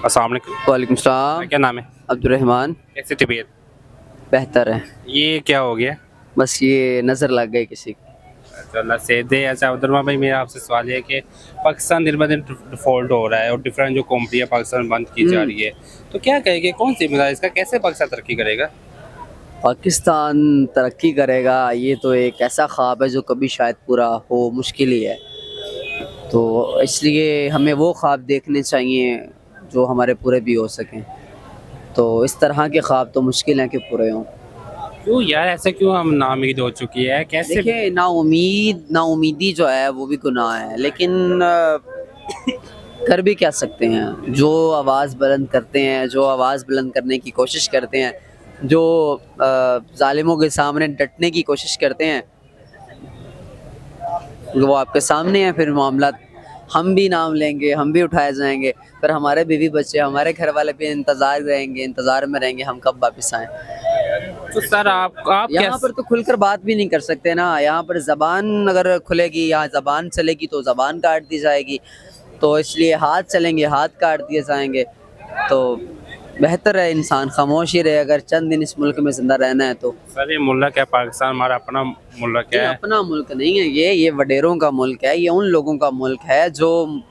अस्सलाम वालेकुम। वालेकुम सलाम। क्या नाम है? अब्दुर्रहमान। कैसी तबीयत? बेहतर है, ये क्या हो गया? बस ये नज़र लग गई किसी की। अच्छा, अल्लाह से दे। अच्छा अब्दुर्रहमान भाई, मेरा आपसे सवाल ये है कि पाकिस्तान दिन ब दिन डिफॉल्ट हो रहा है और डिफरेंट जो कंपनियां पाकिस्तान में बंद की जा रही है, तो क्या कहेंगे, कौन सी जिम्मेदारी इसका, कैसे पाकिस्तान तरक्की करेगा? पाकिस्तान तरक्की करेगा ये तो एक ऐसा ख्वाब है जो कभी शायद पूरा हो मुश्किल ही है, तो इसलिए हमें वो ख्वाब देखने चाहिए जो हमारे पूरे भी हो सकें। तो इस तरह के ख्वाब तो मुश्किल हैं कि पूरे हों। क्यों यार, ऐसा क्यों हम नाउमीद हो चुकी है, कैसे? देखिए, नाउमीदी जो है वो भी गुनाह है, लेकिन कर भी क्या सकते हैं। जो आवाज़ बुलंद करते हैं, जो आवाज़ बुलंद करने की कोशिश करते हैं, जो ज़ालिमों के सामने डटने की कोशिश करते हैं, वो आपके सामने है। फिर मामला हम भी नाम लेंगे, हम भी उठाए जाएंगे, फिर हमारे बीवी बच्चे, हमारे घर वाले भी इंतज़ार में रहेंगे हम कब वापस आएँ। तो सर आप यहाँ पर तो खुलकर बात भी नहीं कर सकते ना। यहाँ पर ज़बान अगर खुलेगी, यहाँ ज़बान चलेगी तो ज़बान काट दी जाएगी, तो इसलिए हाथ चलेंगे, हाथ काट दिए जाएंगे। तो बेहतर है इंसान खामोश ही रहे अगर चंद दिन इस मुल्क में ज़िंदा रहना है तो। सर ये मुल्क है पाकिस्तान, हमारा अपना मुल्क ये है। अपना मुल्क नहीं है, ये वडेरों का मुल्क है। ये उन लोगों का मुल्क है जो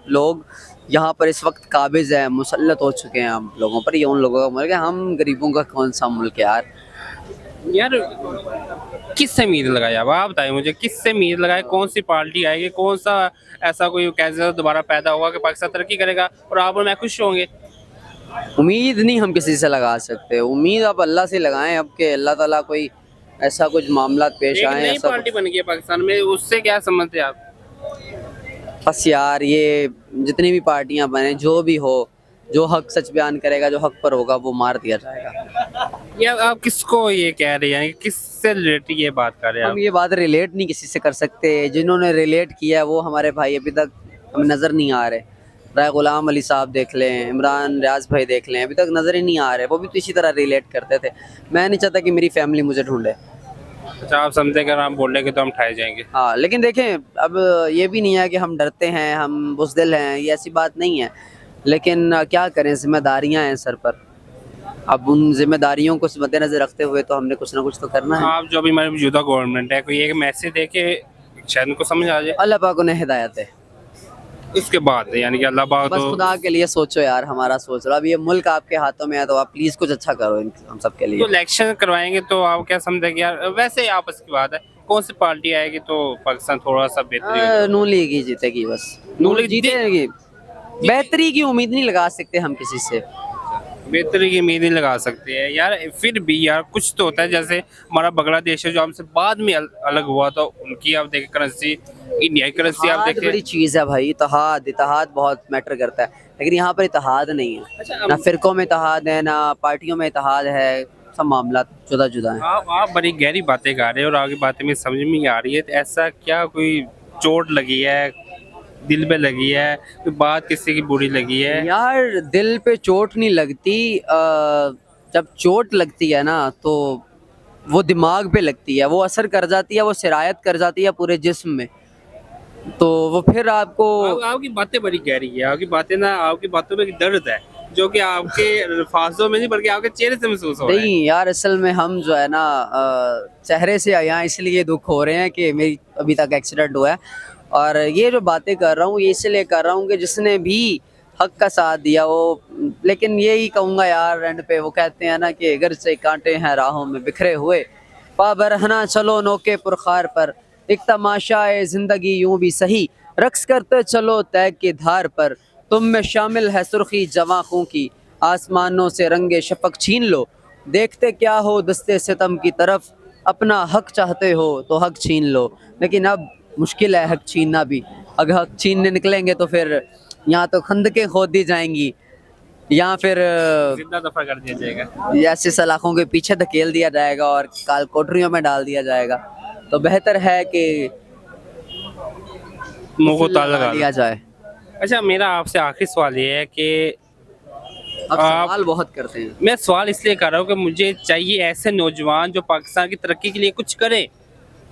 लोग यहाँ पर इस वक्त काबिज हैं, मुसल्लत हो चुके हैं हम लोगों पर। ये उन लोगों का मुल्क है, हम गरीबों का कौन सा मुल्क है यार। यार किससे उम्मीद लगाए, अब आप बताइए मुझे, किससे उम्मीद लगाए? कौन सी पार्टी आएगी, कौन सा ऐसा कोई कैसे दोबारा पैदा होगा कि पाकिस्तान तरक्की करेगा और आप और मैं खुश होंगे? उम्मीद नहीं हम किसी से लगा सकते, उम्मीद आप अल्लाह से लगाएं। अब के अल्लाह ताला कोई ऐसा कुछ मामला पेश एक आए, नई ऐसा पार्टी बन गई है पाकिस्तान में, उससे क्या समझते हैं आप? बस यार ये जितनी भी पार्टियां बने, जो भी हो, जो हक सच बयान करेगा, जो हक पर होगा वो मार दिया जाएगा। या आप किसको ये कह रहे हैं, किससे रिलेटेड ये बात कर रहे हैं हम आप? ये बात रिलेट नहीं किसी से कर सकते। जिन्होंने रिलेट किया है वो हमारे भाई अभी तक हमें नज़र नहीं आ रहे। राय गुलाम अली साहब देख लें, इमरान रियाज भाई देख लें, अभी तक नज़र ही नहीं आ रहे। वो भी तो इसी तरह रिलेट करते थे। मैं नहीं चाहता कि मेरी फैमिली मुझे ढूंढे। अच्छा, आप समझते हैं कि अगर हम बोलेंगे तो हम ठाए जाएंगे? हाँ, लेकिन देखें, अब ये भी नहीं है कि हम डरते हैं, हम बुज़दिल हैं, ये ऐसी बात नहीं है। लेकिन क्या करें, जिम्मेदारियां हैं सर पर। अब उन जिम्मेदारियों को मद्देनज़र रखते हुए तो हमने कुछ ना कुछ तो करना है। आप जो अभी हमारी मौजूदा गवर्नमेंट है, कोई एक मैसेज दे के शायद उनको समझ आ जाए, अल्लाह पाक उन्हें हिदायत है। उसके बाद यानी कि अल्लाह पाक बस तो। खुदा के लिए सोचो यार, हमारा सोच लो। अब ये मुल्क आपके हाथों में है तो आप प्लीज़ कुछ अच्छा करो हम सब के तो लिए। इलेक्शन करवाएंगे तो आप क्या समझते हैं कि यार, वैसे ही आपस की बात है, कौन सी पार्टी आएगी तो पाकिस्तान थोड़ा सा बेहतरी होगा? नून लीग ही जीतेगी बस। नून लीग जीतेगी। बेहतरी की उम्मीद नहीं लगा सकते हम किसी से। बेहतरी की उम्मीद नहीं लगा सकते हैं यार। फिर भी यार कुछ तो होता है, जैसे हमारा बांग्लादेश है जो हमसे बाद में अलग हुआ, तो उनकी आप देखें करेंसी, इंडिया की करेंसी आप इत्तेहाद बड़ी देखें। चीज़ है भाई। इत्तेहाद बहुत मैटर करता है, लेकिन यहाँ पर इत्तेहाद नहीं है। अच्छा, ना फ़िरक़ों में इत्तेहाद है, ना पार्टियों में इत्तेहाद है। सब मामला जुदा जुदा हैं। आप बड़ी गहरी बातें कर रहे हो और आगे बातें में समझ में नहीं आ रही है, तो ऐसा क्या कोई चोट लगी है, दिल पे लगी है, कोई बात किसी की बुरी लगी है? यार दिल पे चोट नहीं लगती। जब चोट लगती है ना तो वो दिमाग पे लगती है, वो असर कर जाती है, वो सिरायत कर जाती है पूरे जिस्म में। तो वो फिर आपको आपकी बातें बड़ी गहरी है, आपकी बातें ना, आपकी बातों में एक दर्द है जो कि आपके अल्फाजों में नहीं बल्कि आपके चेहरे से महसूस हो रहा है। नहीं यार, असल में हम जो है ना चेहरे से यहाँ इसलिए दुख हो रहे हैं कि मेरी अभी तक एक्सीडेंट हुआ है। और ये जो बातें कर रहा हूँ ये इसलिए कर रहा हूँ कि जिसने भी हक का साथ दिया वो। लेकिन यही कहूँगा यार, एंड पे वो कहते हैं ना कि अगर से कांटे हैं राहों में बिखरे हुए, पा बरहना चलो नौके पुरखार पर, एक तमाशा है ज़िंदगी यूं भी सही, रक्स करते चलो तैग की धार पर, तुम में शामिल है सुर्खी जवां खूं की, आसमानों से रंगे शफक छीन लो, देखते क्या हो दस्ते सितम की तरफ, अपना हक चाहते हो तो हक छीन लो। लेकिन अब मुश्किल है हक छीनना भी। अगर हक छीनने निकलेंगे तो फिर यहाँ तो खंदकें खोद दी जाएंगी, या फिर जिंदा दफा कर दिया जाएगा। ऐसे सलाखों के पीछे धकेल दिया जाएगा और काल कोठरियों में डाल दिया जाएगा। तो बेहतर है कि मुंह को ताला लगा लगा लिया दो। जाए। अच्छा, मेरा आपसे आखिरी सवाल ये है कि अब आप, सवाल बहुत करते हैं। मैं सवाल इसलिए कर रहा हूँ कि मुझे चाहिए ऐसे नौजवान जो पाकिस्तान की तरक्की के लिए कुछ करें।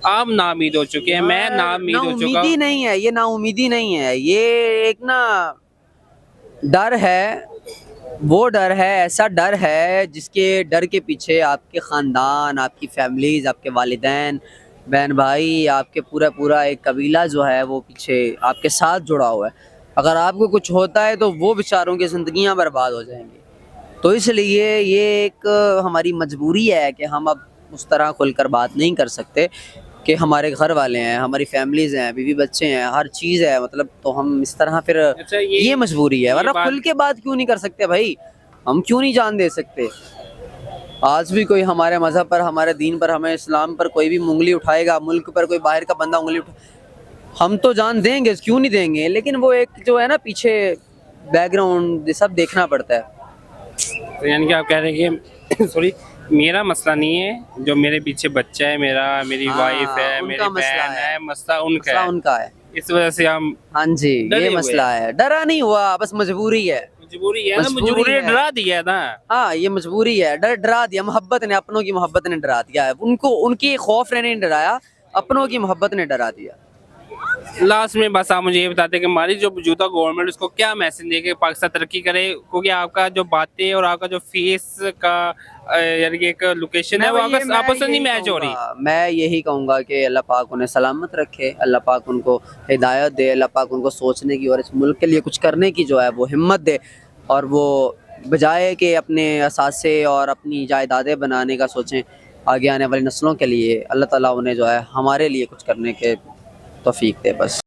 आप नाउम्मीद हो चुके हैं, मैं नाउम्मीद हो चुका नाउमीदी हूँ। नहीं है ये, नाउमीदी नहीं है ये, एक ना डर है وہ ڈر ہے، ایسا ڈر ہے جس کے ڈر کے پیچھے آپ کے خاندان، آپ کی فیملیز، آپ کے والدین، بہن بھائی، آپ کے پورا ایک قبیلہ جو ہے وہ پیچھے آپ کے ساتھ جڑا ہوا ہے. اگر آپ کو کچھ ہوتا ہے تو وہ بیچاروں کی زندگیاں برباد ہو جائیں گی. تو اس لیے یہ ایک ہماری مجبوری ہے کہ ہم اب اس طرح کھل کر بات نہیں کر سکتے کہ ہمارے گھر والے ہیں، ہماری فیملیز ہیں، بیوی بچے ہیں، ہر چیز ہے مطلب. تو ہم اس طرح پھر اچھا یہ مجبوری ہے، یہ ورنہ بات کھل کے بات کیوں نہیں کر سکتے بھائی؟ ہم کیوں نہیں جان دے سکتے؟ آج بھی کوئی ہمارے مذہب پر، ہمارے دین پر، ہمیں اسلام پر کوئی بھی انگلی اٹھائے گا، ملک پر کوئی باہر کا بندہ انگلی ہم تو جان دیں گے، کیوں نہیں دیں گے؟ لیکن وہ ایک جو ہے نا پیچھے بیک گراؤنڈ یہ سب دیکھنا پڑتا ہے. تو یعنی کہ آپ کہہ رہے ہیں کہ سوری، میرا مسئلہ نہیں ہے، جو میرے پیچھے بچہ ہے میرا، میری وائف ہے، ان میری کا مسئلہ بہن ہے، مسئلہ ان کا مسئلہ ہے. ان کا ہے. اس وجہ سے ہم ہاں جی، یہ ڈرے ہوئے مسئلہ ہیں. ہے. ڈرا نہیں ہوا، بس مجبوری ہے. مجبوری ہے نا، مجبوری ہے. ڈرا دیا نا. ہاں یہ مجبوری ہے. ڈرا دیا، محبت نے، اپنوں کی محبت نے ڈرا دیا ہے ان کو. ان کی خوف نے نہیں ڈرایا، اپنوں کی محبت نے ڈرا دیا. لاسٹ میں بس آپ مجھے یہ بتاتے کہ ہماری جو موجودہ گورنمنٹ اس کو کیا میسج دے کہ پاکستان ترقی کرے، کیونکہ آپ کا جو باتیں اور آپ کا جو فیس کا یعنی کہ ایک لوکیشن ہے وہ آپس میں نہیں میچ ہو رہی. میں یہی کہوں گا کہ اللہ پاک انہیں سلامت رکھے، اللہ پاک ان کو ہدایت دے، اللہ پاک ان کو سوچنے کی اور اس ملک کے لیے کچھ کرنے کی جو ہے وہ ہمت دے. اور وہ بجائے کہ اپنے اثاثے اور اپنی جائیدادیں بنانے کا سوچیں آگے آنے والی نسلوں کے لیے، اللہ تعالیٰ انہیں جو ہے ہمارے لیے کچھ کرنے کے توفیق دے. بس.